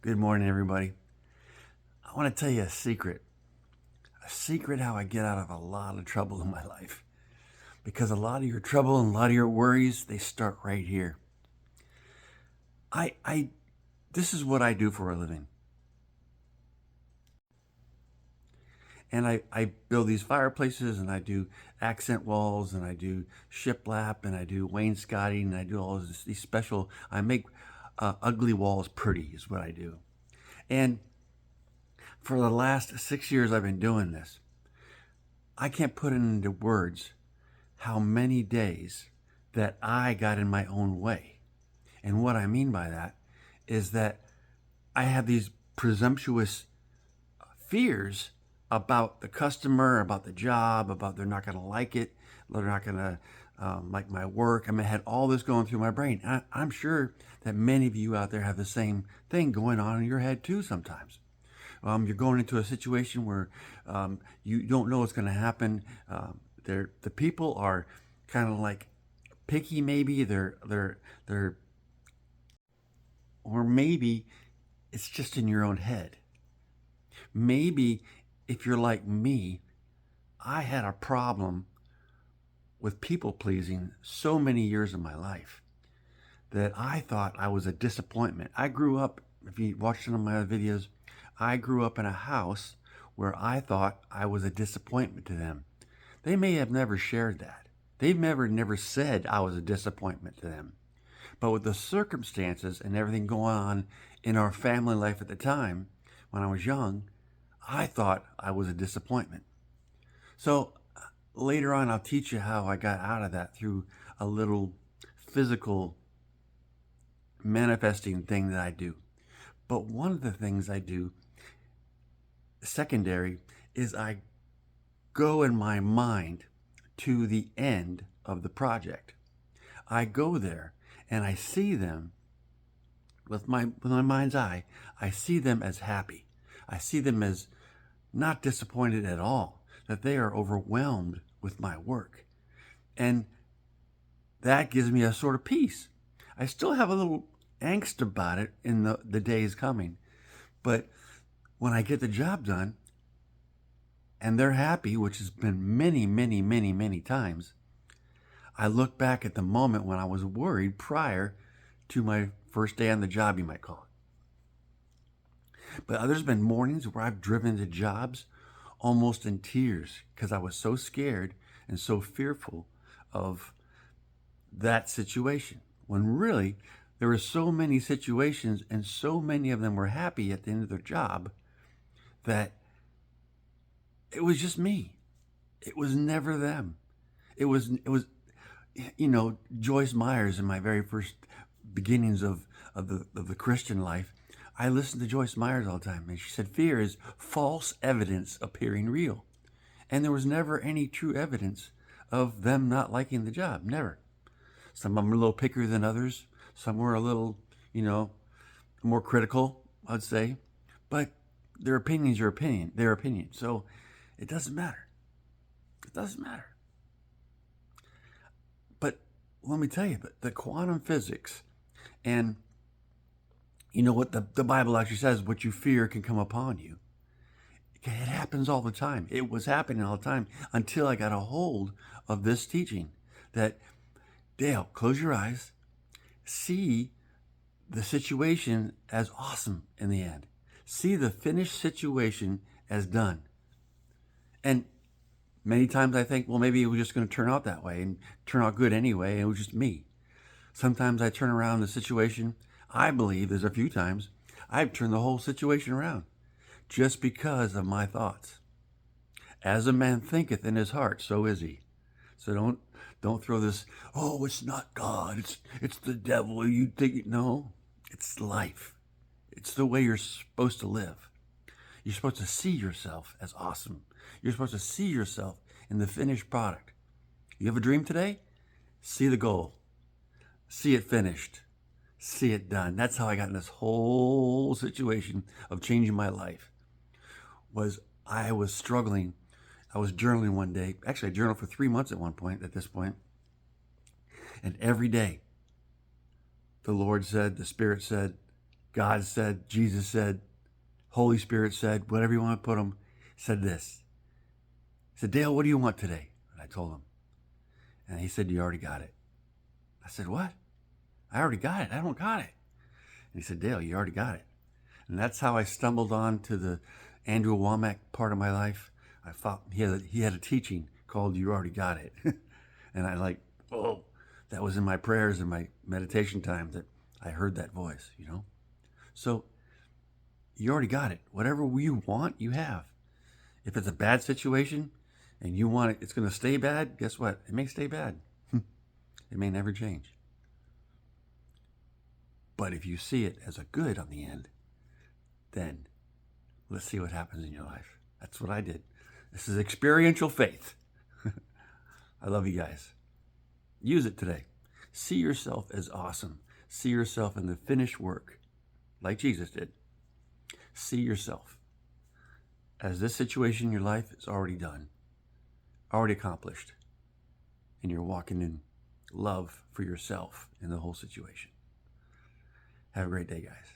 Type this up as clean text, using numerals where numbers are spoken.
Good morning, everybody. I want to tell you a secret. A secret how I get out of a lot of trouble in my life. Because a lot of your trouble and a lot of your worries, they start right here. I this is what I do for a living. And I build these fireplaces, and I do accent walls, and I do shiplap, and I do wainscoting, and I do all these special, I make ugly walls pretty is what I do. And for the last 6 years I've been doing this. I can't put it into words how many days that I got in my own way. And what I mean by that is that I have these presumptuous fears about the customer, about the job, about they're not going to like it, they're not going to like my work. I mean, I had all this going through my brain. I'm sure that many of you out there have the same thing going on in your head too sometimes. You're going into a situation where you don't know what's going to happen. The people are kind of like picky, maybe or maybe it's just in your own head. Maybe if you're like me, I had a problem with people pleasing so many years of my life that I thought I was a disappointment. I grew up, if you watched some of my other videos, I grew up in a house where I thought I was a disappointment to them. They may have never shared that. They've never said I was a disappointment to them. But with the circumstances and everything going on in our family life at the time, when I was young, I thought I was a disappointment. So later on, I'll teach you how I got out of that through a little physical manifesting thing that I do. But one of the things I do, secondary, is I go in my mind to the end of the project. I go there and I see them with my mind's eye. I see them as happy. I see them as not disappointed at all, that they are overwhelmed with my work. And that gives me a sort of peace. I still have a little angst about it in the days coming. But when I get the job done and they're happy, which has been many times, I look back at the moment when I was worried prior to my first day on the job, you might call it. But there's been mornings where I've driven to jobs almost in tears because I was so scared and so fearful of that situation. When really, there were so many situations and so many of them were happy at the end of their job that it was just me. It was never them. It was, Joyce Myers in my very first beginnings of the Christian life. I listened to Joyce Myers all the time, and she said, fear is false evidence appearing real. And there was never any true evidence of them not liking the job, never. Some of them were a little pickier than others. Some were a little, more critical, I'd say. But their opinion's their opinion. So it doesn't matter. It doesn't matter. But let me tell you, the quantum physics and what the Bible actually says, what you fear can come upon you. It happens all the time. It was happening all the time until I got a hold of this teaching that, Dale, close your eyes, see the situation as awesome in the end. See the finished situation as done. And many times I think, well, maybe it was just going to turn out that way and turn out good anyway, and it was just me. Sometimes I turn around the situation. I believe there's a few times I've turned the whole situation around just because of my thoughts. As a man thinketh in his heart, so is he. So don't throw this, oh, it's not God, it's the devil. You think no, it's life. It's the way you're supposed to live. You're supposed to see yourself as awesome. You're supposed to see yourself in the finished product. You have a dream today? See the goal. See it finished. See it done. That's how I got in this whole situation of changing my life. I was struggling. I was journaling one day. Actually, I journaled for 3 months at this point. And every day, the Lord said, the Spirit said, God said, Jesus said, Holy Spirit said, whatever you want to put them, said this. He said, Dale, what do you want today? And I told him. And he said, you already got it. I said, what? I already got it. I don't got it. And he said, Dale, you already got it. And that's how I stumbled on to the Andrew Womack part of my life. I thought he had a teaching called You Already Got It. And I like, oh, that was in my prayers and my meditation time that I heard that voice, you know? So you already got it. Whatever you want, you have. If it's a bad situation and you want it, it's going to stay bad, guess what? It may stay bad. It may never change. But if you see it as a good on the end, then let's see what happens in your life. That's what I did. This is experiential faith. I love you guys. Use it today. See yourself as awesome. See yourself in the finished work, like Jesus did. See yourself as this situation in your life is already done, already accomplished, and you're walking in love for yourself in the whole situation. Have a great day, guys.